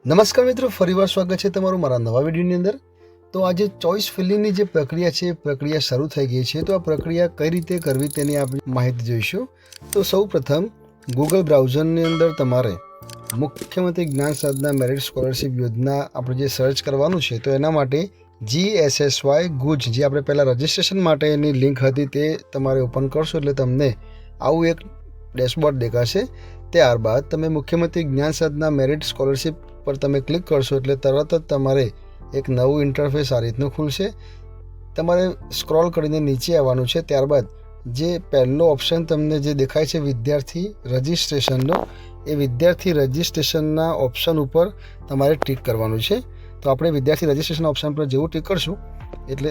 નમસ્કાર મિત્રો, ફરીવાર સ્વાગત છે તમારું મારા નવા વિડીયોની અંદર। તો આજે ચોઇસ ફિલિંગની જે પ્રક્રિયા છે એ પ્રક્રિયા શરૂ થઈ ગઈ છે। તો આ પ્રક્રિયા કઈ રીતે કરવી તેની આપણે માહિતી જોઈશું। તો સૌપ્રથમ ગૂગલ બ્રાઉઝરની અંદર તમારે મુખ્યમંત્રી જ્ઞાન સાધના મેરિટ સ્કોલરશિપ યોજના આપણે જે સર્ચ કરવાનું છે। તો એના માટે GSSY ગુજ જે આપણે પહેલાં રજિસ્ટ્રેશન માટેની લિંક હતી તે તમારે ઓપન કરશો એટલે તમને આવું એક ડેશબોર્ડ દેખાશે। ત્યારબાદ તમે મુખ્યમંત્રી જ્ઞાન સાધના મેરિટ સ્કોલરશિપ પર તમે ક્લિક કરશો એટલે તરત જ તમારે એક નવું ઇન્ટરફેસ આ રીતનું ખુલશે। તમારે સ્ક્રોલ કરીને નીચે આવવાનું છે। ત્યારબાદ જે પહેલો ઓપ્શન તમને જે દેખાય છે વિદ્યાર્થી રજિસ્ટ્રેશનનો, એ વિદ્યાર્થી રજિસ્ટ્રેશનના ઓપ્શન ઉપર તમારે ટિક કરવાનું છે। તો આપણે વિદ્યાર્થી રજિસ્ટ્રેશન ઓપ્શન પર જેવું ટિક કરશું એટલે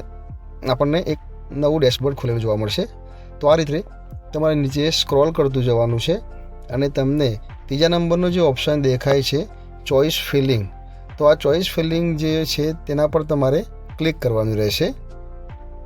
આપણને એક નવું ડેશબોર્ડ ખુલેલું જોવા મળશે। તો આ રીતે તમારે નીચે સ્ક્રોલ કરતું જવાનું છે અને તમને ત્રીજા નંબરનો જે ઓપ્શન દેખાય છે ચોઇસ ફિલિંગ, તો આ ચોઇસ ફિલિંગ જે છે તેના પર તમારે ક્લિક કરવાનું રહેશે।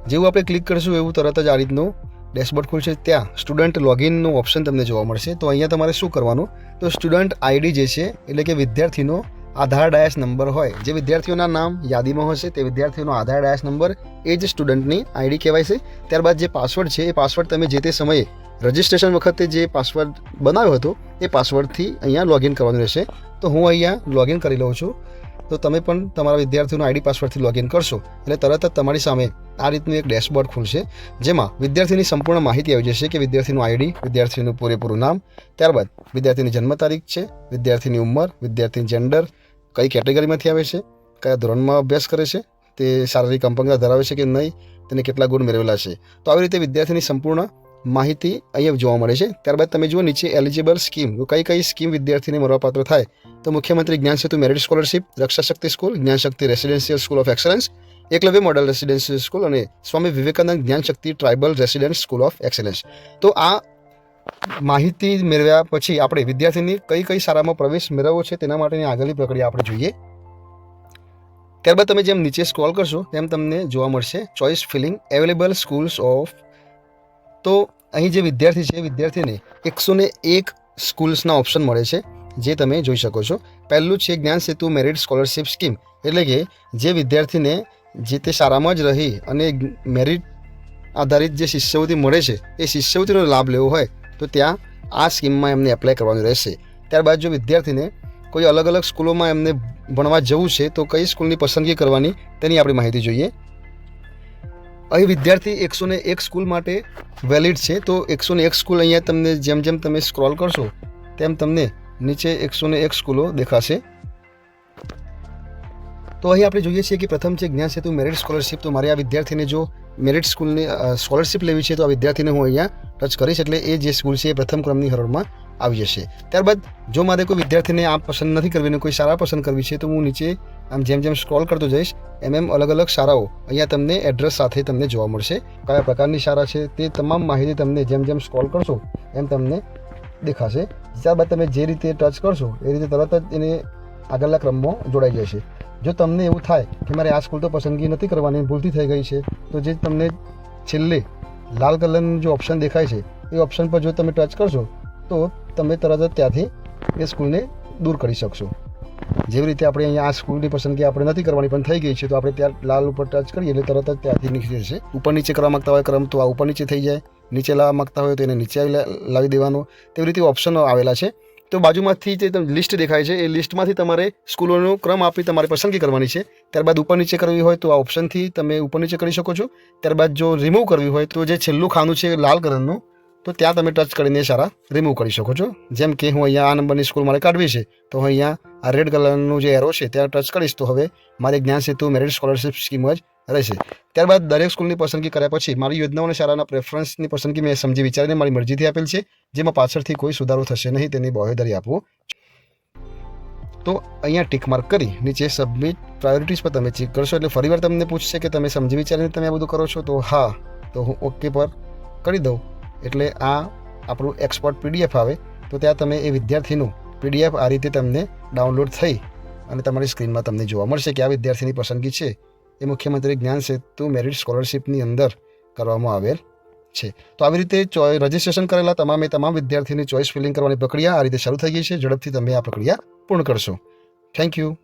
જેવું આપણે ક્લિક કરીશું એવું તરત જ આ રીતનું ડેશબોર્ડ ખુલશે। ત્યાં સ્ટુડન્ટ લોગિનનું ઓપ્શન તમને જોવા મળશે। તો અહીંયા તમારે શું કરવાનું, તો સ્ટુડન્ટ આઈડી જે છે એટલે કે વિદ્યાર્થીનો આધાર ડાયસ નંબર હોય, જે વિદ્યાર્થીઓના નામ યાદીમાં હશે તે વિદ્યાર્થીઓનો આધાર ડાયસ નંબર એ જ સ્ટુડન્ટની આઈડી કહેવાય છે। ત્યારબાદ જે પાસવર્ડ છે એ પાસવર્ડ તમે જે તે સમયે રજિસ્ટ્રેશન વખતે જે પાસવર્ડ બનાવ્યો હતો એ પાસવર્ડથી અહીંયા લોગિન કરવાનું રહેશે। તો હું અહીંયા લોગિન કરી લઉં છું। તો તમે પણ તમારા વિદ્યાર્થીઓનો આઈડી પાસવર્ડથી લોગિન કરશો એટલે તરત જ તમારી સામે આ રીતનું એક ડેશબોર્ડ ખુલશે, જેમાં વિદ્યાર્થીની સંપૂર્ણ માહિતી આવી જશે કે વિદ્યાર્થીનું આઈડી, વિદ્યાર્થીનું પૂરેપૂરું નામ, ત્યારબાદ વિદ્યાર્થીની જન્મ તારીખ છે, વિદ્યાર્થીની ઉંમર, વિદ્યાર્થીની જેન્ડર, કઈ કેટેગરીમાંથી આવે છે, કયા ધોરણમાં અભ્યાસ કરે છે, તે શારીરિક અપંગતા ધરાવે છે કે નહીં, તેને કેટલા ગુણ મેળવેલા છે। તો આવી રીતે વિદ્યાર્થીની સંપૂર્ણ માહિતી અહીંયા જોવા મળે છે। ત્યારબાદ તમે જુઓ નીચે એલિજિબલ સ્કીમ, કઈ સ્કીમ વિદ્યાર્થીને મળવાપાત્ર થાય, તો મુખ્યમંત્રી Gyan Setu merit scholarship, Raksha Shakti school, Gyan Shakti residential school of excellence, Eklavya model residential school અને Swami Vivekananda Gyan Shakti tribal resident school of excellence. તો આ માહિતી મેળવ્યા પછી આપણે વિદ્યાર્થીની કઈ શાળામાં પ્રવેશ મેળવવો છે તેના માટેની આગળની પ્રક્રિયા આપણે જોઈએ। ત્યારબાદ તમે જેમ નીચે સ્ક્રોલ કરશો તેમ તમને જોવા મળશે choice feeling available schools of. તો અહીં જે વિદ્યાર્થી છે વિદ્યાર્થીને 101 સ્કૂલ્સના ઓપ્શન મળે છે, જે તમે જોઈ શકો છો। પહેલું છે જ્ઞાન સેતુ મેરિટ સ્કોલરશિપ સ્કીમ, એટલે કે જે વિદ્યાર્થીને જે તે શાળામાં જ રહી અને મેરિટ આધારિત જે શિષ્યવૃત્તિ મળે છે એ શિષ્યવૃત્તિનો લાભ લેવો હોય તો ત્યાં આ સ્કીમમાં એમને એપ્લાય કરવાનું રહેશે। ત્યારબાદ જો વિદ્યાર્થીને કોઈ અલગ અલગ સ્કૂલોમાં એમને ભણવા જવું છે તો કઈ સ્કૂલની પસંદગી કરવાની તેની આપણી માહિતી જોઈએ। અહીં વિદ્યાર્થી 101 સ્કૂલ માટે વેલિડ છે। તો 101 સ્કૂલ અહીંયા તમને જેમ જેમ તમે સ્ક્રોલ કરશો તેમ તમને નીચે 101 સ્કૂલો દેખાશે। તો અહીં આપણે જોઈએ છીએ કે પ્રથમ છે જ્ઞાન સેતુ મેરિટ સ્કોલરશિપ। તો મારે આ વિદ્યાર્થીને જો મેરિટ સ્કૂલની સ્કોલરશિપ લેવી છે તો આ વિદ્યાર્થીને હું અહીંયા ટચ કરીશ એટલે એ જે સ્કૂલ છે એ પ્રથમ ક્રમની હરોળમાં આવી જશે। ત્યારબાદ જો મારે કોઈ વિદ્યાર્થીને આ પસંદ નથી કરવી અને કોઈ શાળા પસંદ કરવી છે તો હું નીચે આમ જેમ જેમ સ્ક્રોલ કરતો જઈશ એમ અલગ અલગ શાળાઓ અહીંયા તમને એડ્રેસ સાથે તમને જોવા મળશે। કયા પ્રકારની શાળા છે તે તમામ માહિતી તમને જેમ જેમ સ્ક્રોલ કરશો એમ તમને દેખાશે। ત્યારબાદ તમે જે રીતે ટચ કરશો એ રીતે તરત જ એને આગળના ક્રમમાં જોડાઈ જશે। જો તમને એવું થાય કે મારે આ સ્કૂલ તો પસંદગી નથી કરવાની, ભૂલથી થઈ ગઈ છે, તો જે તમને છેલ્લે લાલ કલરનું જે ઓપ્શન દેખાય છે એ ઓપ્શન પર જો તમે ટચ કરશો તો તમે તરત જ ત્યાંથી એ સ્કૂલને દૂર કરી શકશો। જેવી રીતે આપણે અહીંયા આ સ્કૂલની પસંદગી આપણે નથી કરવાની પણ થઈ ગઈ છે તો આપણે ત્યાં લાલ ઉપર ટચ કરીએ એટલે તરત જ ત્યાંથી નીકળી જશે। ઉપર નીચે કરવા માગતા હોય ક્રમ તો આ ઉપર નીચે થઈ જાય, નીચે લાવવા માગતા હોય તો એને નીચે લાવી દેવાનો, તેવી રીતે ઓપ્શનો આવેલા છે। તો બાજુમાંથી જે લિસ્ટ દેખાય છે એ લિસ્ટમાંથી તમારે સ્કૂલોનો ક્રમ આપી તમારે પસંદગી કરવાની છે। ત્યારબાદ ઉપર નીચે કરવી હોય તો આ ઓપ્શનથી તમે ઉપર નીચે કરી શકો છો। ત્યારબાદ જો રિમૂવ કરવી હોય તો જે છેલ્લું ખાનું છે લાલ કલરનું તો ત્યાં તમે ટચ કરીને શાળા રિમૂવ કરી શકો છો। જેમ કે હું અહીંયા આ નંબરની સ્કૂલ મારે કાઢવી છે તો હું અહીંયા આ રેડ કલરનું જે એરો છે ત્યાં ટચ કરીશ તો હવે મારે જ્ઞાન સેતુ મેરિટ સ્કોલરશિપ સ્કીમ જ રહેશે। ત્યારબાદ દરેક સ્કૂલની પસંદગી કર્યા પછી મારી યોજનાઓ અને શાળાના પ્રેફરન્સની પસંદગી મેં સમજી વિચારીને મારી મરજીથી આપેલ છે, જેમાં પાછળથી કોઈ સુધારો થશે નહીં તેની બાંહેધરી આપવું। તો અહીંયા ટિક માર્ક કરી નીચે સબમિટ પ્રાયોરિટીઝ પર તમે ચેક કરશો એટલે ફરીવાર તમને પૂછશે કે તમે સમજી વિચારીને તમે આ બધું કરો છો, તો હા, તો હું ઓકે પર કરી દઉં એટલે આ આપણું એક્સપોર્ટ PDF આવે તો ત્યાં તમે એ વિદ્યાર્થીનું PDF આ રીતે તમને ડાઉનલોડ થઈ અને તમારી સ્ક્રીનમાં તમને જોવા મળશે કે આ વિદ્યાર્થીની પસંદગી છે એ મુખ્યમંત્રી જ્ઞાન સેતુ મેરિટ સ્કોલરશિપની અંદર કરવામાં આવેલ છે। તો આવી રીતે રજિસ્ટ્રેશન કરેલા તમામ વિદ્યાર્થીની ચોઇસ ફિલિંગ કરવાની પ્રક્રિયા આ રીતે શરૂ થઈ ગઈ છે। ઝડપથી તમે આ પ્રક્રિયા પૂર્ણ કરશો। Thank you.